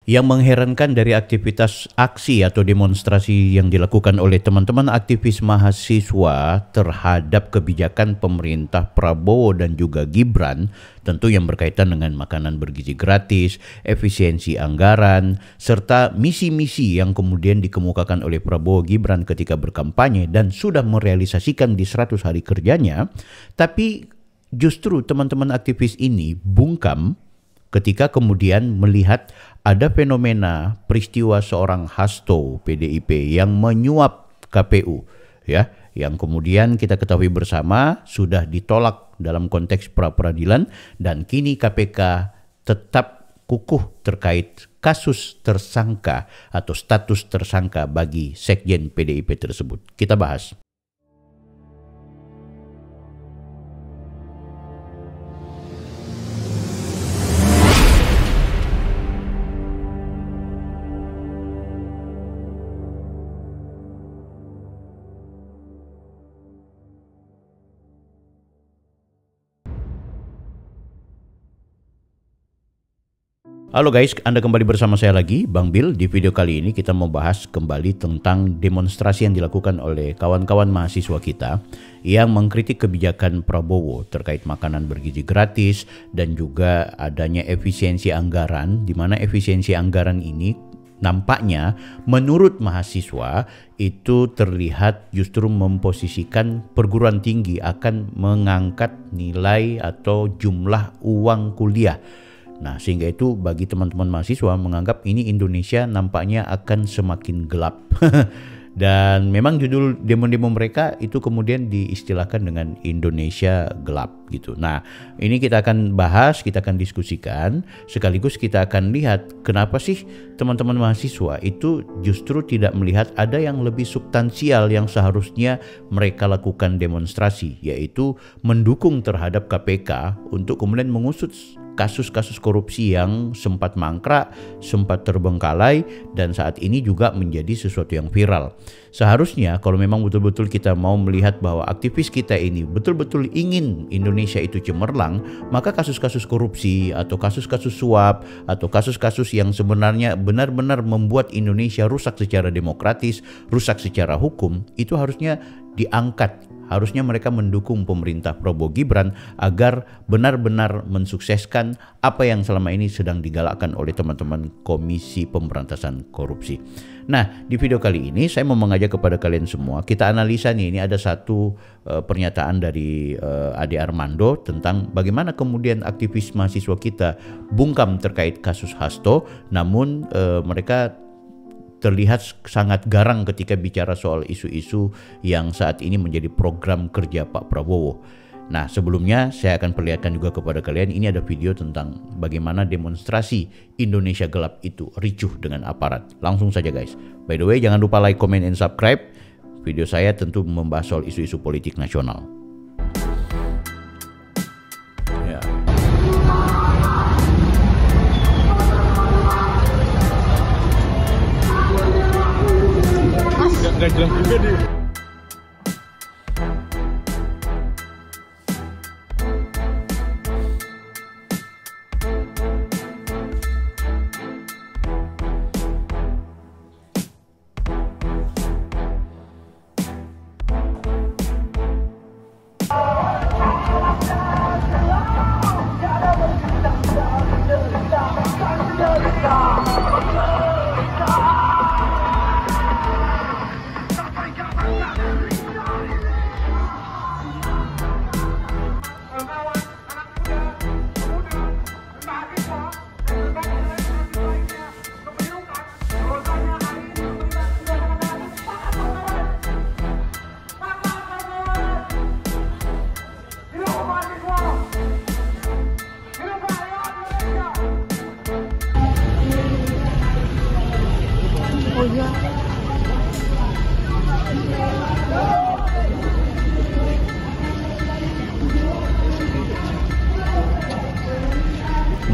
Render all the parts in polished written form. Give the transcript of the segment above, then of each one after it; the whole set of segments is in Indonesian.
Yang mengherankan dari aktivitas aksi atau demonstrasi yang dilakukan oleh teman-teman aktivis mahasiswa terhadap kebijakan pemerintah Prabowo dan juga Gibran, tentu yang berkaitan dengan makanan bergizi gratis, efisiensi anggaran, serta misi-misi yang kemudian dikemukakan oleh Prabowo Gibran ketika berkampanye dan sudah merealisasikan di 100 hari kerjanya, tapi justru teman-teman aktivis ini bungkam ketika kemudian melihat ada fenomena peristiwa seorang Hasto PDIP yang menyuap KPU, ya, yang kemudian kita ketahui bersama sudah ditolak dalam konteks pra-peradilan dan kini KPK tetap kukuh terkait kasus tersangka atau status tersangka bagi Sekjen PDIP tersebut. Kita bahas. Halo guys, Anda kembali bersama saya lagi, Bang Bill. Di video kali ini kita membahas kembali tentang demonstrasi yang dilakukan oleh kawan-kawan mahasiswa kita yang mengkritik kebijakan Prabowo terkait makanan bergizi gratis dan juga adanya efisiensi anggaran, di mana efisiensi anggaran ini nampaknya menurut mahasiswa itu terlihat justru memposisikan perguruan tinggi akan mengangkat nilai atau jumlah uang kuliah. Nah, sehingga itu bagi teman-teman mahasiswa menganggap ini Indonesia nampaknya akan semakin gelap. Dan memang judul demo-demo mereka itu kemudian diistilahkan dengan Indonesia gelap gitu. Nah, ini kita akan bahas, kita akan diskusikan, sekaligus kita akan lihat kenapa sih teman-teman mahasiswa itu justru tidak melihat ada yang lebih substansial yang seharusnya mereka lakukan demonstrasi, yaitu mendukung terhadap KPK untuk kemudian mengusut kasus-kasus korupsi yang sempat mangkrak, sempat terbengkalai, dan saat ini juga menjadi sesuatu yang viral. Seharusnya kalau memang betul-betul kita mau melihat bahwa aktivis kita ini betul-betul ingin Indonesia itu cemerlang, maka kasus-kasus korupsi atau kasus-kasus suap atau kasus-kasus yang sebenarnya benar-benar membuat Indonesia rusak secara demokratis, rusak secara hukum, itu harusnya diangkat. Harusnya mereka mendukung pemerintah Prabowo Gibran agar benar-benar mensukseskan apa yang selama ini sedang digalakkan oleh teman-teman Komisi Pemberantasan Korupsi. Nah, di video kali ini saya mau mengajak kepada kalian semua, kita analisa nih, ini ada satu pernyataan dari Ade Armando tentang bagaimana kemudian aktivis mahasiswa kita bungkam terkait kasus Hasto, namun mereka terlihat sangat garang ketika bicara soal isu-isu yang saat ini menjadi program kerja Pak Prabowo. Nah, sebelumnya saya akan perlihatkan juga kepada kalian, ini ada video tentang bagaimana demonstrasi Indonesia gelap itu ricuh dengan aparat. Langsung saja guys. By the way, jangan lupa like, comment, and subscribe. Video saya tentu membahas soal isu-isu politik nasional. Ya. Gak jelas juga dia.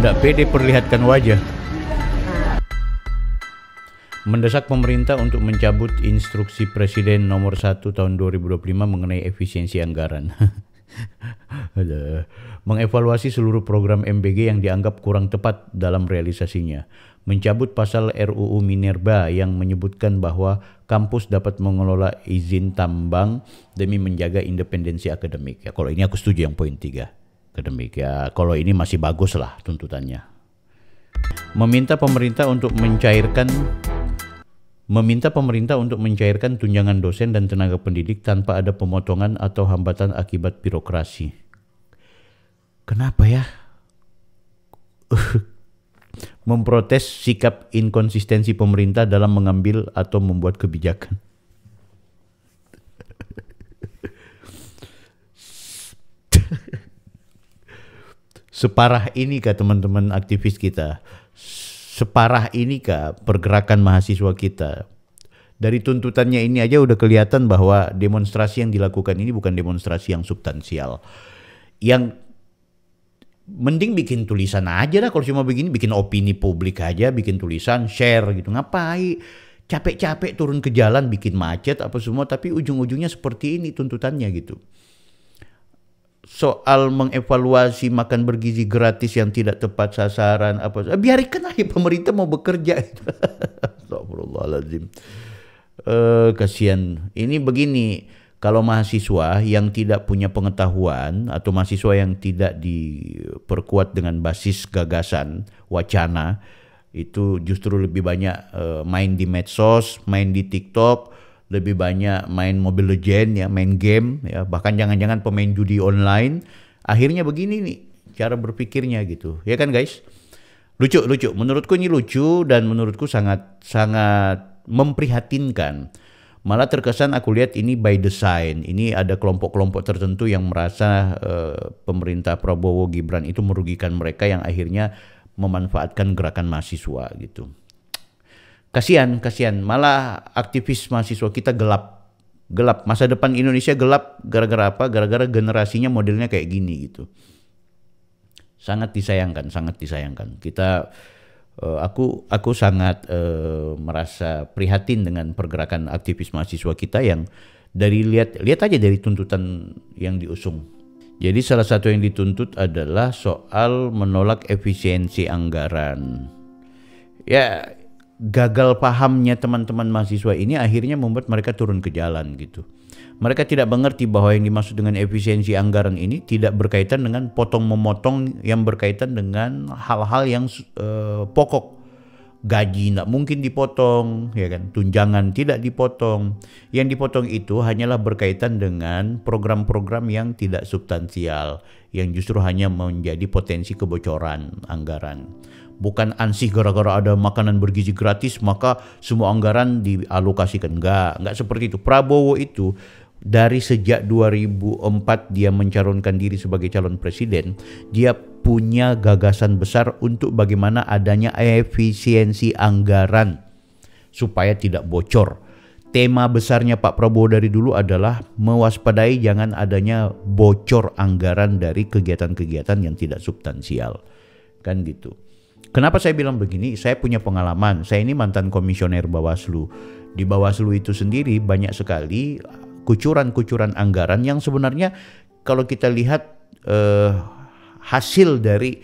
Tidak pede perlihatkan wajah. Mendesak pemerintah untuk mencabut instruksi Presiden nomor 1 tahun 2025 mengenai efisiensi anggaran. Mengevaluasi seluruh program MBG yang dianggap kurang tepat dalam realisasinya. mencabut pasal RUU Minerba yang menyebutkan bahwa kampus dapat mengelola izin tambang demi menjaga independensi akademik. Ya, kalau ini aku setuju yang poin 3, akademik. Ya, kalau ini masih bagus lah tuntutannya. Meminta pemerintah untuk mencairkan tunjangan dosen dan tenaga pendidik tanpa ada pemotongan atau hambatan akibat birokrasi. Kenapa ya? Memprotes sikap inkonsistensi pemerintah dalam mengambil atau membuat kebijakan. Separah ini kah teman-teman aktivis kita? Separah ini kah pergerakan mahasiswa kita? Dari tuntutannya ini aja udah kelihatan bahwa demonstrasi yang dilakukan ini bukan demonstrasi yang substansial. Yang mending bikin tulisan aja lah, kalau cuma begini bikin opini publik aja, bikin tulisan, share gitu. Ngapain capek-capek turun ke jalan bikin macet apa semua, tapi ujung-ujungnya seperti ini tuntutannya gitu. Soal mengevaluasi makan bergizi gratis yang tidak tepat sasaran apa, biarkan aja pemerintah mau bekerja. Astagfirullahaladzim. Kasihan. Ini begini, kalau mahasiswa yang tidak punya pengetahuan atau mahasiswa yang tidak diperkuat dengan basis gagasan, wacana, itu justru lebih banyak main di medsos, main di TikTok, lebih banyak main Mobile Legends, ya, main game, ya, bahkan jangan-jangan pemain judi online. Akhirnya begini nih cara berpikirnya gitu, ya kan guys? Lucu. Menurutku ini lucu dan menurutku sangat memprihatinkan. Malah terkesan aku lihat ini by design. Ini ada kelompok-kelompok tertentu yang merasa pemerintah Prabowo Gibran itu merugikan mereka, yang akhirnya memanfaatkan gerakan mahasiswa gitu. Kasihan. Malah aktivis mahasiswa kita gelap. Masa depan Indonesia gelap gara-gara apa? Gara-gara generasinya modelnya kayak gini gitu. Sangat disayangkan. Kita aku sangat merasa prihatin dengan pergerakan aktivis mahasiswa kita yang lihat aja dari tuntutan yang diusung. Jadi salah satu yang dituntut adalah soal menolak efisiensi anggaran. Ya, gagal pahamnya teman-teman mahasiswa ini akhirnya membuat mereka turun ke jalan gitu. Mereka tidak mengerti bahwa yang dimaksud dengan efisiensi anggaran ini tidak berkaitan dengan potong-memotong yang berkaitan dengan hal-hal yang pokok. Gaji tidak mungkin dipotong, ya kan? Tunjangan tidak dipotong. Yang dipotong itu hanyalah berkaitan dengan program-program yang tidak substansial, yang justru hanya menjadi potensi kebocoran anggaran. Bukan ansih gara-gara ada makanan bergizi gratis maka semua anggaran dialokasikan. Enggak seperti itu. Prabowo itu dari sejak 2004 dia mencalonkan diri sebagai calon presiden, dia punya gagasan besar untuk bagaimana adanya efisiensi anggaran supaya tidak bocor. Tema besarnya Pak Prabowo dari dulu adalah mewaspadai jangan adanya bocor anggaran dari kegiatan-kegiatan yang tidak substansial. Kan gitu. Kenapa saya bilang begini? Saya punya pengalaman. Saya ini mantan komisioner Bawaslu. Di Bawaslu itu sendiri banyak sekali kucuran-kucuran anggaran yang sebenarnya kalau kita lihat hasil dari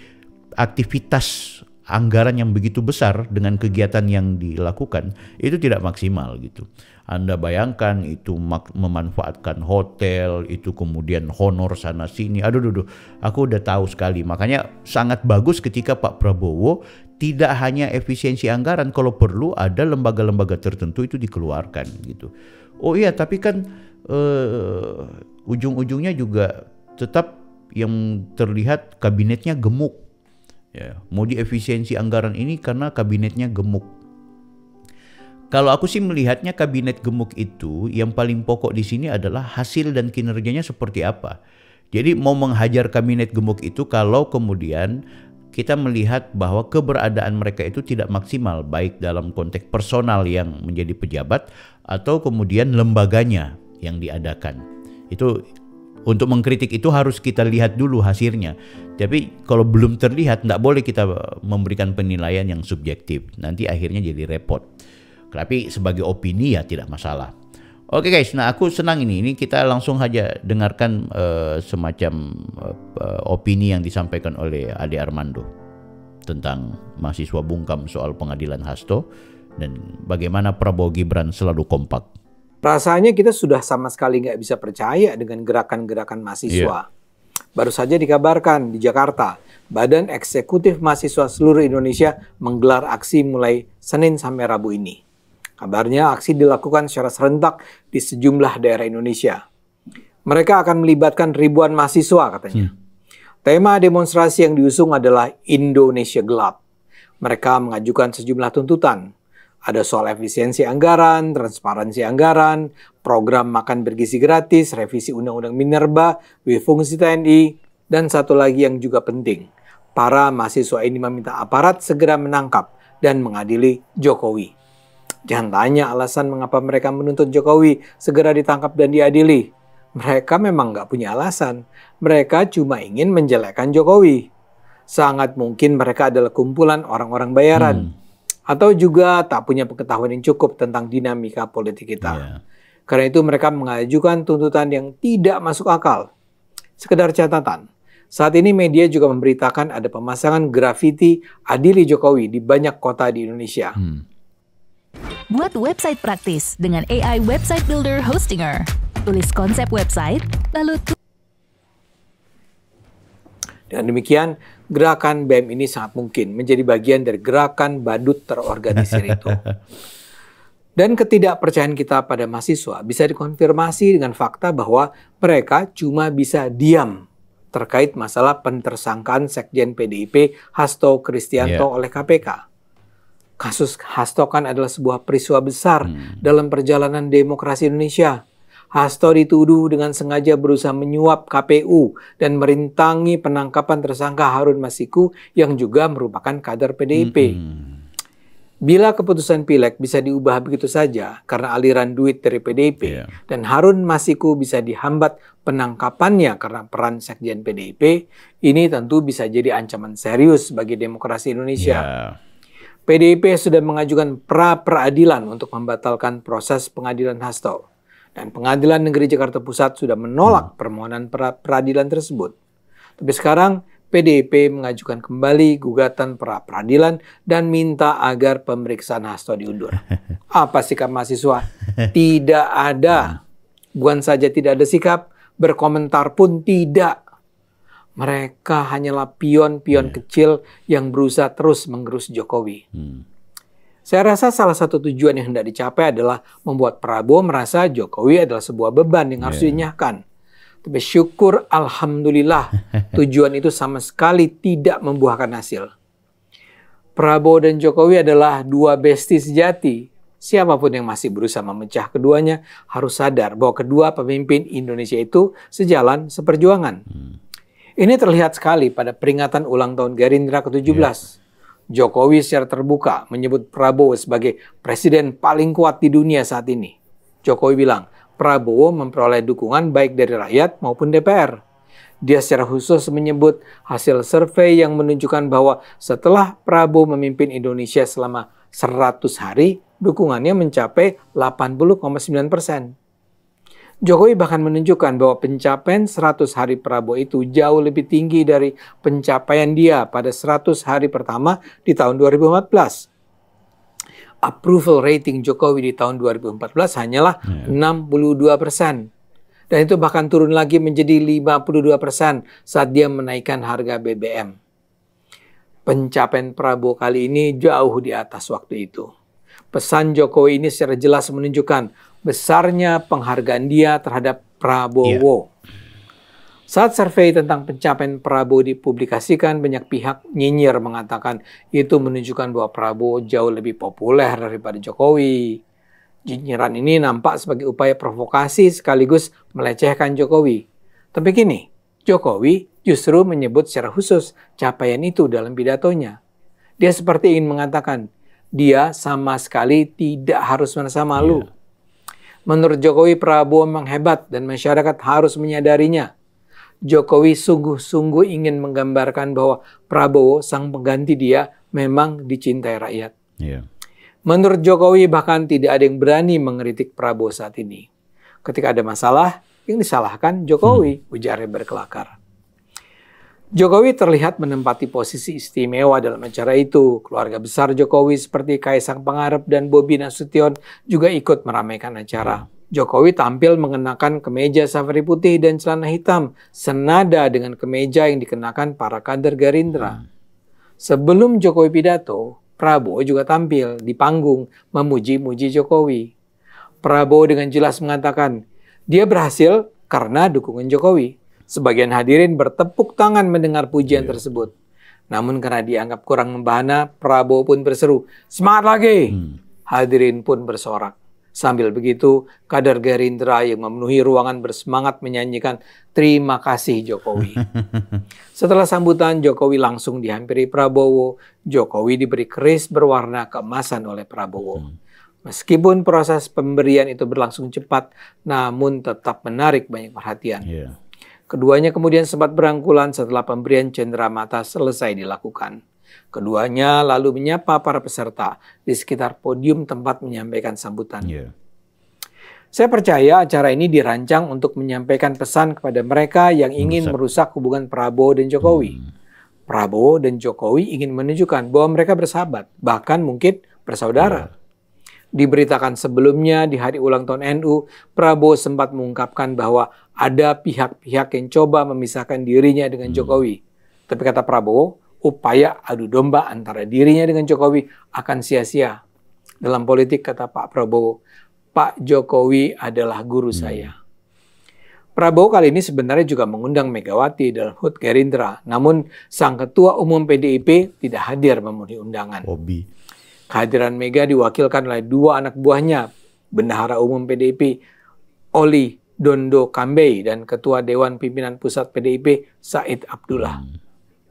aktivitas anggaran yang begitu besar dengan kegiatan yang dilakukan itu tidak maksimal gitu. Anda bayangkan itu memanfaatkan hotel, itu kemudian honor sana sini. Aduh, aku udah tahu sekali. Makanya sangat bagus ketika Pak Prabowo tidak hanya efisiensi anggaran, kalau perlu ada lembaga-lembaga tertentu itu dikeluarkan gitu. Oh iya, tapi kan ujung-ujungnya juga tetap yang terlihat kabinetnya gemuk. Ya, mau diefisiensi anggaran ini karena kabinetnya gemuk. Kalau aku sih melihatnya kabinet gemuk itu yang paling pokok di sini adalah hasil dan kinerjanya seperti apa. Jadi mau menghajar kabinet gemuk itu kalau kemudian kita melihat bahwa keberadaan mereka itu tidak maksimal baik dalam konteks personal yang menjadi pejabat atau kemudian lembaganya yang diadakan. Itu untuk mengkritik itu harus kita lihat dulu hasilnya. Tapi kalau belum terlihat tidak boleh kita memberikan penilaian yang subjektif. Nanti akhirnya jadi repot. Tapi sebagai opini ya tidak masalah. Oke guys, nah aku senang ini kita langsung saja dengarkan semacam opini yang disampaikan oleh Ade Armando. tentang mahasiswa bungkam soal pengadilan Hasto dan bagaimana Prabowo Gibran selalu kompak. Rasanya kita sudah sama sekali nggak bisa percaya dengan gerakan-gerakan mahasiswa. Baru saja dikabarkan di Jakarta, Badan Eksekutif Mahasiswa seluruh Indonesia menggelar aksi mulai Senin sampai Rabu ini. Kabarnya aksi dilakukan secara serentak di sejumlah daerah Indonesia. Mereka akan melibatkan ribuan mahasiswa katanya. Tema demonstrasi yang diusung adalah Indonesia Gelap. Mereka mengajukan sejumlah tuntutan. Ada soal efisiensi anggaran, transparansi anggaran, program makan bergizi gratis, revisi Undang-Undang Minerba, fungsi TNI, dan satu lagi yang juga penting. Para mahasiswa ini meminta aparat segera menangkap dan mengadili Jokowi. Jangan tanya alasan mengapa mereka menuntut Jokowi segera ditangkap dan diadili. Mereka memang nggak punya alasan. Mereka cuma ingin menjelekkan Jokowi. Sangat mungkin mereka adalah kumpulan orang-orang bayaran. Atau juga tak punya pengetahuan yang cukup tentang dinamika politik kita. Karena itu mereka mengajukan tuntutan yang tidak masuk akal. Sekedar catatan, saat ini media juga memberitakan ada pemasangan grafiti adili Jokowi di banyak kota di Indonesia. Buat website praktis dengan AI Website Builder Hostinger. Tulis konsep website, lalu Dan demikian, gerakan BEM ini sangat mungkin menjadi bagian dari gerakan badut terorganisir itu. Dan ketidakpercayaan kita pada mahasiswa bisa dikonfirmasi dengan fakta bahwa mereka cuma bisa diam terkait masalah pentersangkaan Sekjen PDIP Hasto Kristianto oleh KPK. Kasus Hasto kan adalah sebuah peristiwa besar dalam perjalanan demokrasi Indonesia. Hasto dituduh dengan sengaja berusaha menyuap KPU dan merintangi penangkapan tersangka Harun Masiku yang juga merupakan kader PDIP. Bila keputusan Pileg bisa diubah begitu saja karena aliran duit dari PDIP dan Harun Masiku bisa dihambat penangkapannya karena peran Sekjen PDIP, ini tentu bisa jadi ancaman serius bagi demokrasi Indonesia. PDIP sudah mengajukan pra-peradilan untuk membatalkan proses pengadilan Hasto. Dan Pengadilan Negeri Jakarta Pusat sudah menolak permohonan peradilan tersebut. Tapi sekarang PDIP mengajukan kembali gugatan pra-peradilan dan minta agar pemeriksaan Hasto diundur. Apa sikap mahasiswa? Tidak ada. Bukan saja tidak ada sikap, berkomentar pun tidak. Mereka hanyalah pion-pion kecil yang berusaha terus menggerus Jokowi. Saya rasa salah satu tujuan yang hendak dicapai adalah membuat Prabowo merasa Jokowi adalah sebuah beban yang harus dinyahkan. Tapi syukur alhamdulillah tujuan itu sama sekali tidak membuahkan hasil. Prabowo dan Jokowi adalah dua bestie sejati. Siapapun yang masih berusaha memecah keduanya harus sadar bahwa kedua pemimpin Indonesia itu sejalan seperjuangan. Ini terlihat sekali pada peringatan ulang tahun Gerindra ke-17. Jokowi secara terbuka menyebut Prabowo sebagai presiden paling kuat di dunia saat ini. Jokowi bilang, Prabowo memperoleh dukungan baik dari rakyat maupun DPR. Dia secara khusus menyebut hasil survei yang menunjukkan bahwa setelah Prabowo memimpin Indonesia selama 100 hari, dukungannya mencapai 80,9%. Jokowi bahkan menunjukkan bahwa pencapaian 100 hari Prabowo itu jauh lebih tinggi dari pencapaian dia pada 100 hari pertama di tahun 2014. Approval rating Jokowi di tahun 2014 hanyalah 62%. Dan itu bahkan turun lagi menjadi 52% saat dia menaikkan harga BBM. Pencapaian Prabowo kali ini jauh di atas waktu itu. Pesan Jokowi ini secara jelas menunjukkan besarnya penghargaan dia terhadap Prabowo. Saat survei tentang pencapaian Prabowo dipublikasikan, banyak pihak nyinyir mengatakan itu menunjukkan bahwa Prabowo jauh lebih populer daripada Jokowi. Nyinyiran ini nampak sebagai upaya provokasi sekaligus melecehkan Jokowi. Tapi gini, Jokowi justru menyebut secara khusus capaian itu dalam pidatonya. Dia seperti ingin mengatakan, dia sama sekali tidak harus merasa malu. Menurut Jokowi, Prabowo memang hebat dan masyarakat harus menyadarinya. Jokowi sungguh-sungguh ingin menggambarkan bahwa Prabowo, sang pengganti dia, memang dicintai rakyat. Menurut Jokowi, bahkan tidak ada yang berani mengkritik Prabowo saat ini. Ketika ada masalah, yang disalahkan Jokowi, ujarnya berkelakar. Jokowi terlihat menempati posisi istimewa dalam acara itu. Keluarga besar Jokowi seperti Kaisang Pangarep dan Bobi Nasution juga ikut meramaikan acara. Jokowi tampil mengenakan kemeja safari putih dan celana hitam, senada dengan kemeja yang dikenakan para kader Gerindra. Sebelum Jokowi pidato, Prabowo juga tampil di panggung memuji-muji Jokowi. Prabowo dengan jelas mengatakan, dia berhasil karena dukungan Jokowi. Sebagian hadirin bertepuk tangan mendengar pujian tersebut. Namun karena dianggap kurang membahana, Prabowo pun berseru, "Semangat lagi!" Hadirin pun bersorak. Sambil begitu, kader Gerindra yang memenuhi ruangan bersemangat menyanyikan "Terima kasih Jokowi". Setelah sambutan, Jokowi langsung dihampiri Prabowo. Jokowi diberi keris berwarna keemasan oleh Prabowo. Meskipun proses pemberian itu berlangsung cepat, namun tetap menarik banyak perhatian. Keduanya kemudian sempat berangkulan setelah pemberian cenderamata selesai dilakukan. Keduanya lalu menyapa para peserta di sekitar podium tempat menyampaikan sambutan. Saya percaya acara ini dirancang untuk menyampaikan pesan kepada mereka yang ingin merusak hubungan Prabowo dan Jokowi. Prabowo dan Jokowi ingin menunjukkan bahwa mereka bersahabat, bahkan mungkin bersaudara. Diberitakan sebelumnya di hari ulang tahun NU, Prabowo sempat mengungkapkan bahwa ada pihak-pihak yang coba memisahkan dirinya dengan Jokowi. Tapi kata Prabowo, upaya adu domba antara dirinya dengan Jokowi akan sia-sia. Dalam politik, kata Pak Prabowo, Pak Jokowi adalah guru saya. Prabowo kali ini sebenarnya juga mengundang Megawati dalam HUT Gerindra. Namun sang ketua umum PDIP tidak hadir memenuhi undangan. Kehadiran Mega diwakilkan oleh dua anak buahnya, Bendahara Umum PDIP Oli Dondo Kambei dan Ketua Dewan Pimpinan Pusat PDIP Said Abdullah.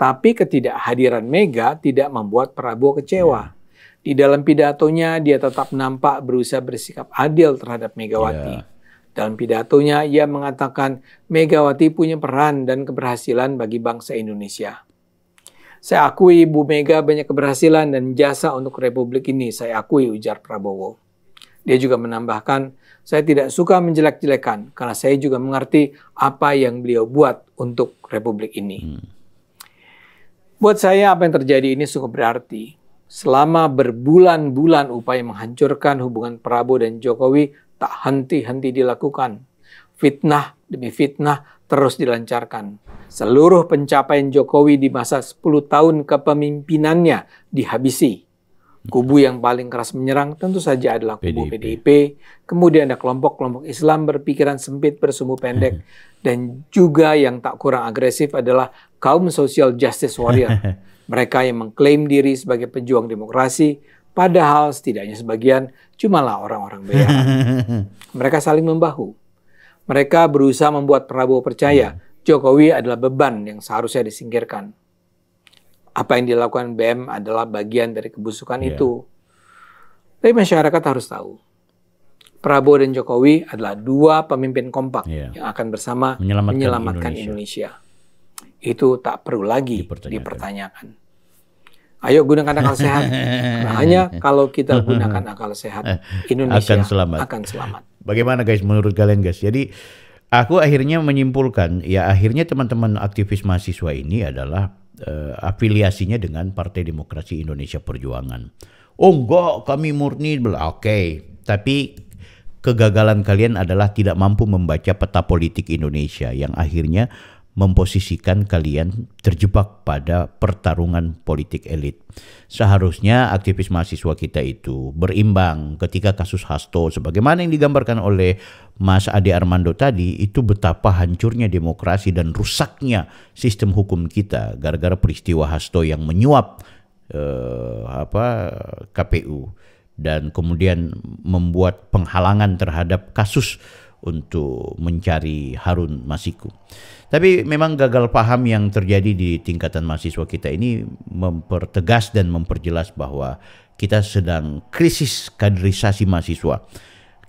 Tapi ketidakhadiran Mega tidak membuat Prabowo kecewa. Di dalam pidatonya dia tetap nampak berusaha bersikap adil terhadap Megawati. Dalam pidatonya ia mengatakan Megawati punya peran dan keberhasilan bagi bangsa Indonesia. Saya akui Ibu Mega banyak keberhasilan dan jasa untuk Republik ini, saya akui, ujar Prabowo. Dia juga menambahkan, saya tidak suka menjelek-jelekan karena saya juga mengerti apa yang beliau buat untuk Republik ini. Buat saya apa yang terjadi ini sungguh berarti. Selama berbulan-bulan upaya menghancurkan hubungan Prabowo dan Jokowi tak henti-henti dilakukan. Fitnah demi fitnah terus dilancarkan. Seluruh pencapaian Jokowi di masa 10 tahun kepemimpinannya dihabisi. Kubu yang paling keras menyerang tentu saja adalah kubu PDIP. Kemudian ada kelompok-kelompok Islam berpikiran sempit bersumbu pendek. Dan juga yang tak kurang agresif adalah kaum social justice warrior. Mereka yang mengklaim diri sebagai pejuang demokrasi, padahal setidaknya sebagian cumalah orang-orang bayaran. Mereka saling membahu. Mereka berusaha membuat Prabowo percaya Jokowi adalah beban yang seharusnya disingkirkan. Apa yang dilakukan BM adalah bagian dari kebusukan itu. Tapi masyarakat harus tahu, Prabowo dan Jokowi adalah dua pemimpin kompak yang akan bersama menyelamatkan Indonesia. Itu tak perlu lagi dipertanyakan. Ayo gunakan akal sehat. Hanya kalau kita gunakan akal sehat, Indonesia akan selamat. Bagaimana guys menurut kalian guys? Jadi aku akhirnya menyimpulkan, ya akhirnya teman-teman aktivis mahasiswa ini adalah afiliasinya dengan Partai Demokrasi Indonesia Perjuangan. Oh enggak, kami murni, oke. Tapi kegagalan kalian adalah tidak mampu membaca peta politik Indonesia yang akhirnya memposisikan kalian terjebak pada pertarungan politik elit. Seharusnya aktivis mahasiswa kita itu berimbang ketika kasus Hasto sebagaimana yang digambarkan oleh Mas Ade Armando tadi, itu betapa hancurnya demokrasi dan rusaknya sistem hukum kita gara-gara peristiwa Hasto yang menyuap KPU dan kemudian membuat penghalangan terhadap kasus untuk mencari Harun Masiku. Tapi memang gagal paham yang terjadi di tingkatan mahasiswa kita ini mempertegas dan memperjelas bahwa kita sedang krisis kaderisasi mahasiswa.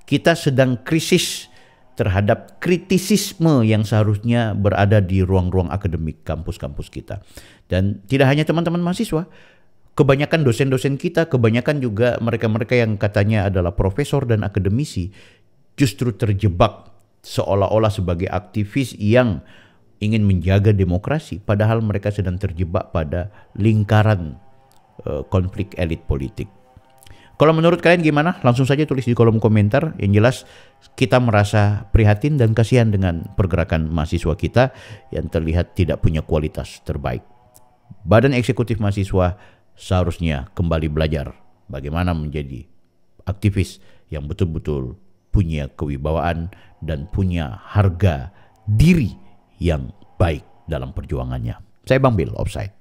Kita sedang krisis terhadap kritisisme yang seharusnya berada di ruang-ruang akademik kampus-kampus kita. Dan tidak hanya teman-teman mahasiswa, kebanyakan dosen-dosen kita, kebanyakan juga mereka-mereka yang katanya adalah profesor dan akademisi justru terjebak seolah-olah sebagai aktivis yang ingin menjaga demokrasi, padahal mereka sedang terjebak pada lingkaran konflik elit politik. Kalau menurut kalian gimana? Langsung saja tulis di kolom komentar. Yang jelas kita merasa prihatin dan kasihan dengan pergerakan mahasiswa kita yang terlihat tidak punya kualitas terbaik. Badan Eksekutif Mahasiswa seharusnya kembali belajar bagaimana menjadi aktivis yang betul-betul punya kewibawaan dan punya harga diri yang baik dalam perjuangannya. Saya Bang Bil, Offside.